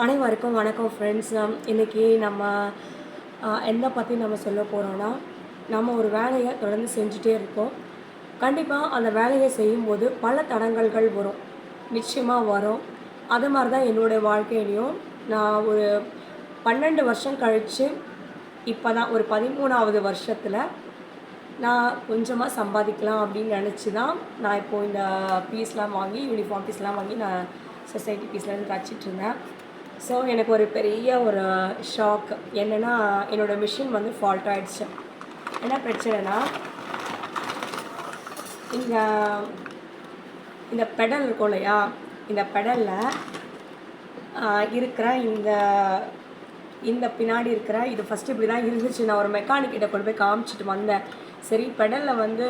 அனைவருக்கும் வணக்கம் ஃப்ரெண்ட்ஸ். இன்றைக்கி நம்ம எதை பற்றி நம்ம சொல்ல போகிறோன்னா, நம்ம ஒரு வேலையை தொடர்ந்து செஞ்சுட்டே இருக்கோம். கண்டிப்பாக அந்த வேலையை செய்யும்போது பல தடங்கல்கள் வரும், நிச்சயமாக வரும். அது மாதிரி தான் என்னுடைய வாழ்க்கையிலையும் நான் ஒரு 12 வருஷம் கழித்து இப்போ தான் ஒரு 13வது வருஷத்தில் நான் கொஞ்சமாக சம்பாதிக்கலாம் அப்படின்னு நினச்சி தான் நான் இப்போது இந்த பீஸ்லாம் வாங்கி யூனிஃபார்ம் பீஸ்லாம் வாங்கி நான் சொசைட்டி பீஸ்லேருந்து தச்சிட்ருந்தேன். ஸோ எனக்கு ஒரு பெரிய ஒரு ஷாக் என்னென்னா, என்னோடய மிஷின் வந்து ஃபால்ட் ஆகிடுச்சு. என்ன பிரச்சனைனா, இங்கே இந்த பெடல் இருக்கும் இல்லையா, இந்த பெடலில் இருக்கிற இந்த பின்னாடி இருக்கிற இது ஃபஸ்ட்டு இப்படி தான் இருந்துச்சு. நான் ஒரு மெக்கானிக்கிட்ட கொண்டு போய் காமிச்சிட்டு வந்தேன். சரி, பெடலில் வந்து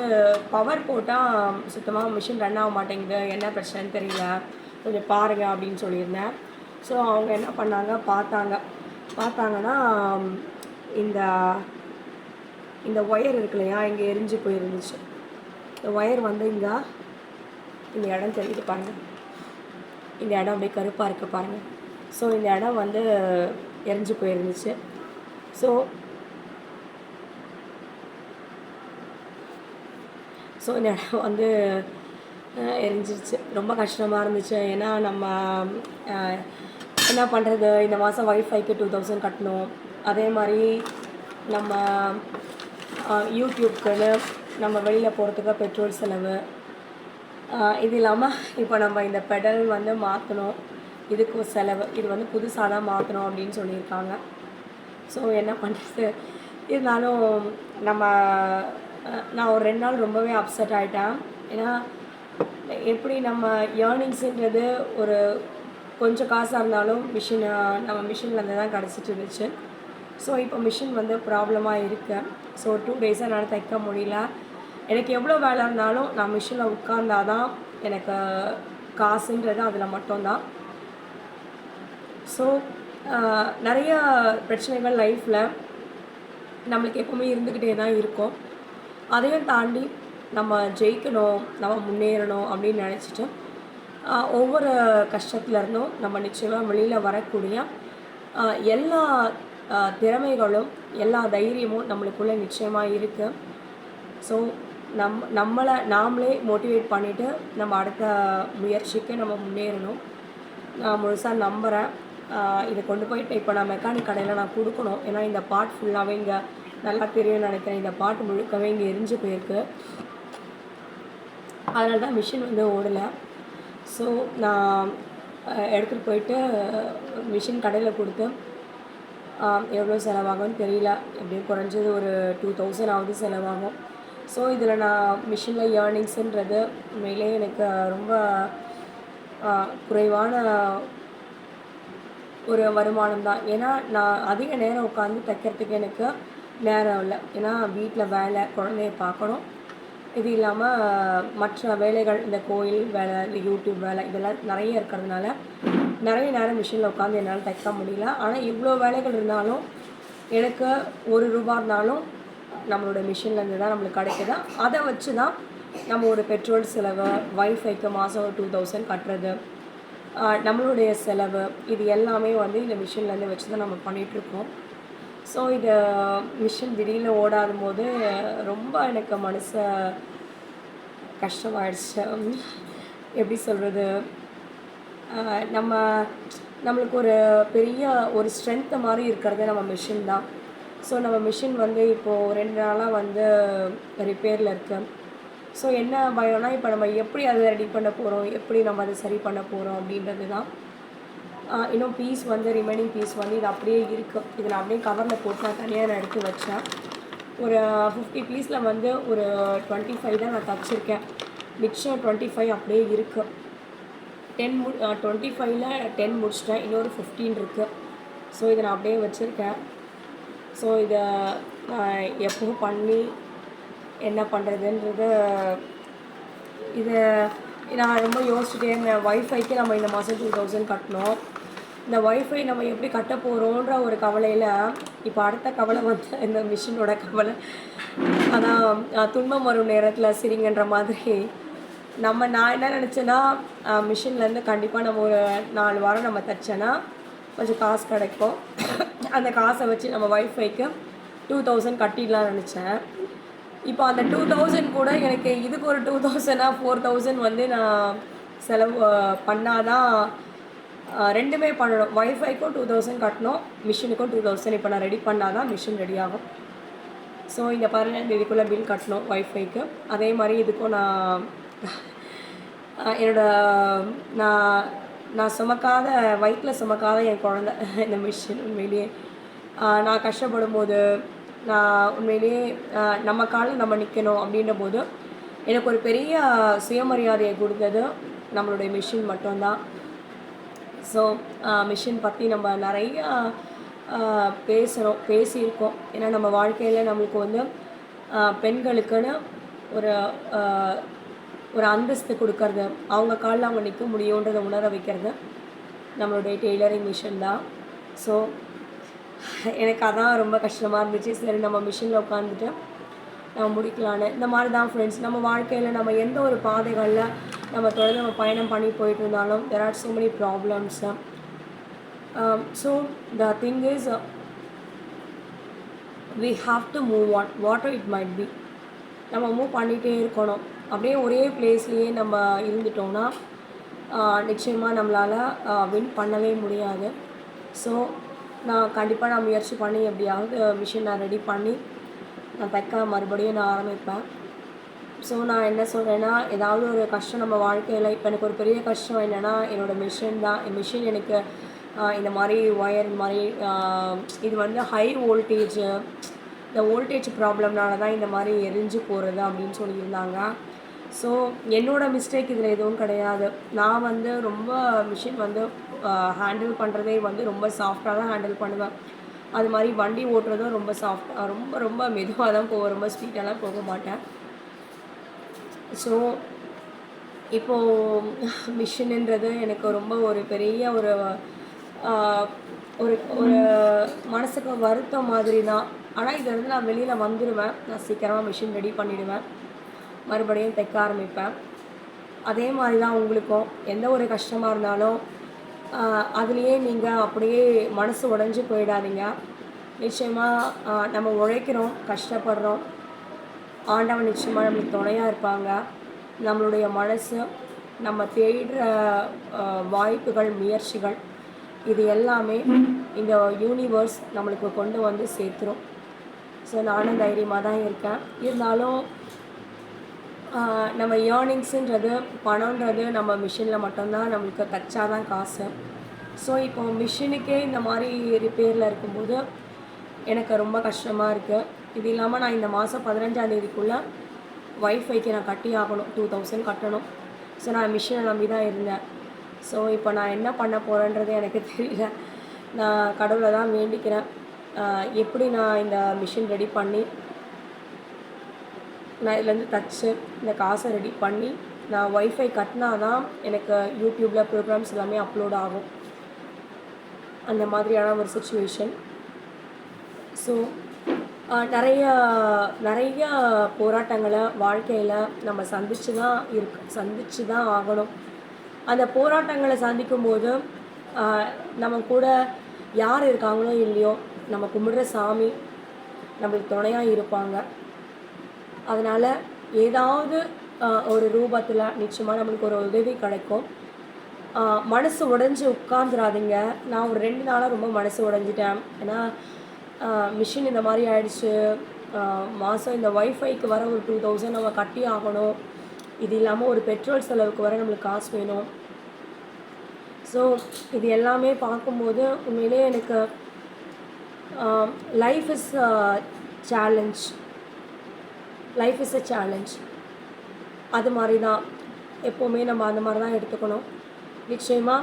பவர் போட்டால் சுத்தமாக மிஷின் ரன் ஆக மாட்டேங்குது, என்ன பிரச்சனைன்னு தெரியல, கொஞ்சம் பாருங்கள் அப்படின்னு சொல்லியிருந்தேன். ஸோ அவங்க என்ன பண்ணாங்க, பார்த்தாங்கன்னா இந்த இந்த ஒயர் இருக்கு இல்லையா, இங்கே எரிஞ்சு போயிருந்துச்சு. இந்த ஒயர் வந்து இந்த இடம் தெரியுது பாருங்கள், இந்த இடம் அப்படியே கருப்பாக இருக்குது பாருங்கள். ஸோ இந்த இடம் வந்து எரிஞ்சு போயிருந்துச்சு. ஸோ இந்த இடம் வந்து எரிஞ்சிருச்சு. ரொம்ப கஷ்டமாக இருந்துச்சு. ஏன்னா நம்ம என்ன பண்ணுறது, இந்த மாதம் வைஃபைக்கு 2000 கட்டணும். அதே மாதிரி நம்ம யூடியூப்க்குன்னு நம்ம வெளியில் போகிறதுக்கு பெட்ரோல் செலவு, இது இல்லாமல் இப்போ நம்ம இந்த பெடல் வந்து மாற்றணும், இதுக்கு செலவு. இது வந்து புதுசாக தான் மாற்றணும் அப்படின்னு சொல்லியிருக்காங்க. ஸோ என்ன பண்ணுறது, இருந்தாலும் நான் ஒரு 2 நாள் ரொம்பவே அப்செட் ஆகிட்டேன். ஏன்னா எப்படி நம்ம ஏர்னிங்ஸுன்றது ஒரு கொஞ்சம் காசாக இருந்தாலும் நம்ம மிஷின்லேருந்து தான் கிடச்சிட்டு இருந்துச்சு. ஸோ இப்போ மிஷின் வந்து ப்ராப்ளமாக இருக்குது. ஸோ 2 டேஸாக என்னால் தைக்க முடியல. எனக்கு எவ்வளோ வேலை இருந்தாலும் நான் மிஷினில் உட்கார்ந்தா தான் எனக்கு காசுன்றது அதில் மட்டும்தான். ஸோ நிறைய பிரச்சனைகள் லைஃப்பில் நம்மளுக்கு எப்போவுமே இருந்துக்கிட்டே தான் இருக்கும். அதையும் தாண்டி நம்ம ஜெயிக்கணும், நம்ம முன்னேறணும் அப்படின்னு நினச்சிட்டு ஒவ்வொரு கஷ்டத்துலேருந்தும் நம்ம நிச்சயமாக வெளியில் வரக்கூடிய எல்லா திறமைகளும் எல்லா தைரியமும் நம்மளுக்குள்ளே நிச்சயமாக இருக்குது. ஸோ நம்மளை நாமளே மோட்டிவேட் பண்ணிவிட்டு நம்ம அடுத்த முயற்சிக்கு நம்ம முன்னேறணும். நான் முழுசாக நம்புகிறேன். இதை கொண்டு போயிட்டு இப்போ நான் மெக்கானிக் கடையில் நான் கொடுக்கணும். ஏன்னா இந்த பார்ட் ஃபுல்லாகவே இங்கே நல்லா தெரியும்னு நினைக்கிறேன். இந்த பார்ட் முழுக்கவே இங்கே எரிஞ்சு போயிருக்கு. அதனால தான் மிஷின் வந்து ஓடலை. ஸோ நான் எடுத்துகிட்டு போயிட்டு மிஷின் கடையில் கொடுத்து எவ்வளோ செலவாகும்னு தெரியல, எப்படியும் குறைஞ்சது ஒரு 2000 ஆகுது செலவாகும். ஸோ இதில் நான் மிஷினில் ஏர்னிங்ஸுன்றது உண்மையிலே எனக்கு ரொம்ப குறைவான ஒரு வருமானம் தான். ஏன்னா நான் அதிக நேரம் உட்காந்து தைக்கிறதுக்கு எனக்கு நேரம் இல்லை. ஏன்னா வீட்டில் வேலை, குழந்தைய பார்க்கணும். இது இல்லாமல் மற்ற வேலைகள், இந்த கோயில் வேலை, இந்த யூடியூப் வேலை, இதெல்லாம் நிறைய இருக்கிறதுனால நிறைய நேரம் மிஷினில் உட்காந்து என்னால் தைக்க முடியல. ஆனால் இவ்வளோ வேலைகள் இருந்தாலும் எனக்கு ₹1 இருந்தாலும் நம்மளோட மிஷின்லேருந்து தான் நம்மளுக்கு கிடைக்குது. அதை வச்சு தான் நம்ம ஒரு பெட்ரோல் செலவு, வைஃபைக்கு மாதம் ஒரு 2000 கட்டுறது, நம்மளுடைய செலவு, இது எல்லாமே வந்து இந்த மிஷின்லேருந்து வச்சு தான் நம்ம பண்ணிகிட்ருக்கோம். ஸோ இது மிஷின் திடீர்னு ஓடாத போது ரொம்ப எனக்கு மனசு கஷ்டமாயிடுச்சு. எப்படி சொல்கிறது, நம்மளுக்கு ஒரு பெரிய ஒரு ஸ்ட்ரென்த்து மாதிரி இருக்கிறது நம்ம மிஷின் தான். ஸோ நம்ம மிஷின் வந்து இப்போது 2 நாளாக வந்து ரிப்பேரில் இருக்குது. ஸோ என்ன பயம்னா, இப்போ நம்ம எப்படி அதை ரெடி பண்ண போகிறோம், எப்படி நம்ம அதை சரி பண்ண போகிறோம் அப்படின்றது தான். இன்னும் பீஸ் வந்து ரிமைனிங் பீஸ் வந்து இது அப்படியே இருக்குது. இதை நான் அப்படியே கவரில் போட்டு நான் தனியாக நான் வச்சேன். ஒரு 50 பீஸில் வந்து ஒரு 25 தான் நான் தச்சுருக்கேன். மிச்சம் 25 அப்படியே இருக்குது. 25ல் 10 முடிச்சிட்டேன், இன்னொரு 15 இருக்குது. ஸோ இதை நான் அப்படியே வச்சுருக்கேன். ஸோ இதை நான் எப்பவும் பண்ணி என்ன பண்ணுறதுன்றது, இதை நான் ரொம்ப யோசிச்சுட்டே இருந்தேன். வைஃபைக்கு நம்ம இந்த மாதம் 2000 கட்டணும். இந்த வைஃபை நம்ம எப்படி கட்ட போகிறோன்ற ஒரு கவலையில் இப்போ அடுத்த கவலை வந்து இந்த மிஷினோட கவலை. ஆனால் துன்பம் வரும் நேரத்தில் சிரிங்கன்ற மாதிரி நான் என்ன நினச்சேன்னா, மிஷின்லேருந்து கண்டிப்பாக நம்ம ஒரு 4 வாரம் நம்ம தைச்சேன்னா கொஞ்சம் காசு கிடைக்கும். அந்த காசை வச்சு நம்ம ஒய்ஃபைக்கு 2000 கட்டிடலாம்னு நினச்சேன். இப்போ அந்த 2000 கூட எனக்கு இதுக்கு ஒரு 2000 4000 வந்து நான் செலவு பண்ணாதான் ரெண்டுமே பண்ணணும். ஒய்ஃபைக்கும் 2000 கட்டணும், மிஷினுக்கும் 2000 இப்போ நான் ரெடி பண்ணால் தான் மிஷின் ரெடி ஆகும். ஸோ இந்த 12ஆம் தேதிக்குள்ளே பில் கட்டணும் ஒய்ஃபைக்கு. அதே மாதிரி இதுக்கும் நான் என்னோட நான் நான் சுமக்காத வயிற்றில் சுமக்காத என் குழந்த இந்த மிஷின் உண்மையிலேயே நான் கஷ்டப்படும் போது நான் உண்மையிலேயே நம்ம காலில் நம்ம நிற்கணும் அப்படின்ற போது எனக்கு ஒரு பெரிய சுயமரியாதையை கொடுத்தது நம்மளுடைய மிஷின் மட்டும்தான். ஸோ மிஷின் பற்றி நம்ம நிறையா பேசியிருக்கோம். ஏன்னா நம்ம வாழ்க்கையில் நம்மளுக்கு வந்து பெண்களுக்குன்னு ஒரு ஒரு அந்தஸ்து கொடுக்கறது, அவங்க காலில் அவங்க நிற்க முடியுன்றதை உணர வைக்கிறது நம்மளுடைய டெய்லரிங் மிஷின் தான். ஸோ எனக்கு அதான் ரொம்ப கஷ்டமாக இருந்துச்சு. சரி நம்ம மிஷினில் உட்காந்துட்டு நம்ம முடிக்கலான்னு. இந்த மாதிரி தான் ஃப்ரெண்ட்ஸ், நம்ம வாழ்க்கையில் நம்ம எந்த ஒரு பாதைகளில் நம்ம தொடர்ந்து நம்ம பயணம் பண்ணி போயிட்டு இருந்தாலும் there are so many problems. So the thing is we have to move on whatever it might be. நம்ம மூவ் பண்ணிகிட்டே இருக்கணும். அப்படியே ஒரே பிளேஸ்லேயே நம்ம இருந்துட்டோம்னா நிச்சயமாக நம்மளால் வின் பண்ணவே முடியாது. ஸோ நான் கண்டிப்பாக நான் முயற்சி பண்ணி எப்படியாவது மிஷின் நான் ரெடி பண்ணி நான் தைக்க மறுபடியும் நான் ஆரம்பிப்பேன். ஸோ நான் என்ன சொல்கிறேன்னா, ஏதாவது ஒரு கஷ்டம் நம்ம வாழ்க்கையில் இப்போ எனக்கு ஒரு பெரிய கஷ்டம் என்னென்னா என்னோடய மிஷின் தான். என் மிஷின் எனக்கு இந்த மாதிரி ஒயர் இந்த மாதிரி இது வந்து ஹை வோல்டேஜ், இந்த வோல்டேஜ் ப்ராப்ளம்னால தான் இந்த மாதிரி எரிஞ்சு போகிறது அப்படின்னு சொல்லியிருந்தாங்க. ஸோ என்னோடய மிஸ்டேக் இதில் எதுவும் கிடையாது. நான் வந்து ரொம்ப மிஷின் வந்து ஹேண்டில் பண்ணுறதே வந்து ரொம்ப சாஃப்டாக தான் ஹேண்டில் பண்ணுவேன். அது மாதிரி வண்டி ஓட்டுறதும் ரொம்ப சாஃப்டாக ரொம்ப ரொம்ப மெதுவாக தான் போவேன், ரொம்ப ஸ்பீடெல்லாம் போக மாட்டேன். ஸோ இப்போது மிஷினுன்றது எனக்கு ரொம்ப ஒரு பெரிய ஒரு ஒரு ஒரு மனசுக்கு வருத்தம் மாதிரி தான். ஆனால் இதிலேருந்து நான் வெளியில் வந்துடுவேன். நான் சீக்கிரமாக மிஷின் ரெடி பண்ணிவிடுவேன், மறுபடியும் தைக்க ஆரம்பிப்பேன். அதே மாதிரி தான் உங்களுக்கும் எந்த ஒரு கஷ்டமாக இருந்தாலும் அதுலேயே நீங்கள் அப்படியே மனசு உடைஞ்சு போயிடாதீங்க. நிச்சயமாக நம்ம உழைக்கிறோம், கஷ்டப்படுறோம், ஆண்டவன் நிச்சயமாக நம்மளுக்கு துணையாக இருப்பாங்க. நம்மளுடைய மனசு, நம்ம தேடுற வாய்ப்புகள், முயற்சிகள், இது எல்லாமே இந்த யூனிவர்ஸ் நம்மளுக்கு கொண்டு வந்து சேர்த்துரும். ஸோ நானும் தைரியமாக தான் இருக்கேன். இருந்தாலும் நம்ம ஏர்னிங்ஸுன்றது, பணன்றது நம்ம மிஷினில் மட்டும்தான் நம்மளுக்கு தைச்சாதான் காசு. ஸோ இப்போ மிஷினுக்கே இந்த மாதிரி ரிப்பேரில் இருக்கும்போது எனக்கு ரொம்ப கஷ்டமாக இருக்குது. இது இல்லாமல் நான் இந்த மாதம் 15ஆம் தேதிக்குள்ளே ஒய்ஃபைக்கு நான் கட்டி ஆகணும், 2000 கட்டணும். ஸோ நான் மிஷினை நம்பி தான் இருந்தேன். ஸோ இப்போ நான் என்ன பண்ண போகிறேன்றது எனக்கு தெரியல. நான் கடவுளை தான் வேண்டிக்கிறேன், எப்படி நான் இந்த மிஷின் ரெடி பண்ணி நான் இதுலேருந்து தச்சு இந்த காசை ரெடி பண்ணி நான் ஒய்ஃபை கட்டினா தான் எனக்கு யூடியூப்பில் ப்ரோக்ராம்ஸ் எல்லாமே அப்லோட் ஆகும். அந்த மாதிரியான ஒரு சுச்சுவேஷன். ஸோ நிறைய போராட்டங்களை வாழ்க்கையில் நம்ம சந்திச்சு தான் ஆகணும். அந்த போராட்டங்களை சந்திக்கும்போது நம்ம கூட யார் இருக்காங்களோ இல்லையோ, நம்ம கும்பிடுற சாமி நம்மளுக்கு துணையாக இருப்பாங்க. அதனால் ஏதாவது ஒரு ரூபத்தில் நிச்சயமாக நம்மளுக்கு ஒரு உதவி கிடைக்கும். மனசு உடைஞ்சு உட்காந்துடாதீங்க. நான் ஒரு 2 நாளாக ரொம்ப மனசு உடைஞ்சிட்டேன். ஏன்னா மிஷின் இந்த மாதிரி ஆயிடுச்சு, மாதம் இந்த ஒய்ஃபைக்கு வர ஒரு 2000 நம்ம கட்டி ஆகணும். இது இல்லாமல் ஒரு பெட்ரோல் செலவுக்கு வர நம்மளுக்கு காசு வேணும். ஸோ இது எல்லாமே பார்க்கும்போது உண்மையிலே எனக்கு லைஃப் இஸ் அ சேலஞ்ச். அது மாதிரி தான் எப்போவுமே நம்ம அந்த மாதிரி தான் எடுத்துக்கணும். நிச்சயமாக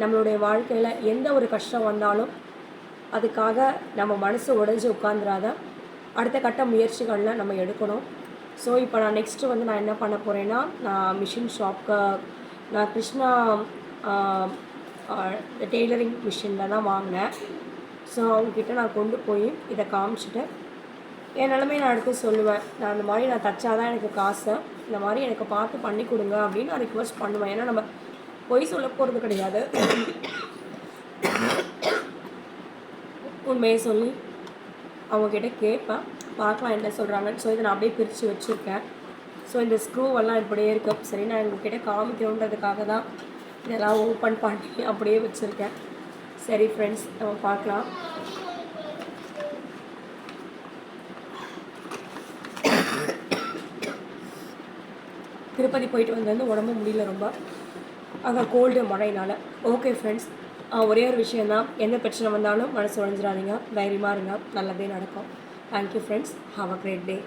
நம்மளுடைய வாழ்க்கையில் எந்த ஒரு கஷ்டம் வந்தாலும் அதுக்காக நம்ம மனசு உடைஞ்சு உட்காந்துராத, அடுத்த கட்ட முயற்சிகளில் நம்ம எடுக்கணும். ஸோ இப்போ நான் நெக்ஸ்ட்டு வந்து நான் என்ன பண்ண போகிறேன்னா, நான் மிஷின் ஷாப்க்கு நான் கிருஷ்ணா டெய்லரிங் மிஷினில் தான் வாங்கினேன். ஸோ அவங்கக்கிட்ட நான் கொண்டு போய் இதை காமிச்சிட்டு என் நிலமையை நான் எடுத்து சொல்லுவேன். நான் இந்த மாதிரி நான் தைச்சாதான் எனக்கு காசு, இந்த மாதிரி எனக்கு பார்த்து பண்ணி கொடுங்க அப்படின்னு நான் ரிக்வெஸ்ட் பண்ணுவேன். ஏன்னா நம்ம பொய் சொல்ல போகிறது கிடையாது. உண்மையை சொல்லி அவங்கக்கிட்ட கேட்பேன், பார்க்கலாம் என்ன சொல்கிறாங்கன்னு. ஸோ இதை நான் அப்படியே பிரித்து வச்சுருக்கேன். ஸோ இந்த ஸ்க்ரூவெல்லாம் இப்படியே இருக்கும். சரி, நான் உங்ககிட்ட காமிக்கணுன்றதுக்காக தான் இதெல்லாம் ஓப்பன் பண்ணி அப்படியே வச்சுருக்கேன். சரி ஃப்ரெண்ட்ஸ், நம்ம பார்க்கலாம். திருப்பதி போயிட்டு வந்து உடம்பு முடியல ரொம்ப, அங்கே கோல்டு மழையினால். ஓகே ஃப்ரெண்ட்ஸ், ஒரே ஒரு விஷயந்தான், எந்த பிரச்சனை வந்தாலும் மனசு உடைஞ்சிடாதீங்க, தைரியமாக இருங்க, நல்லதே நடக்கும். Thank you friends, have a great day.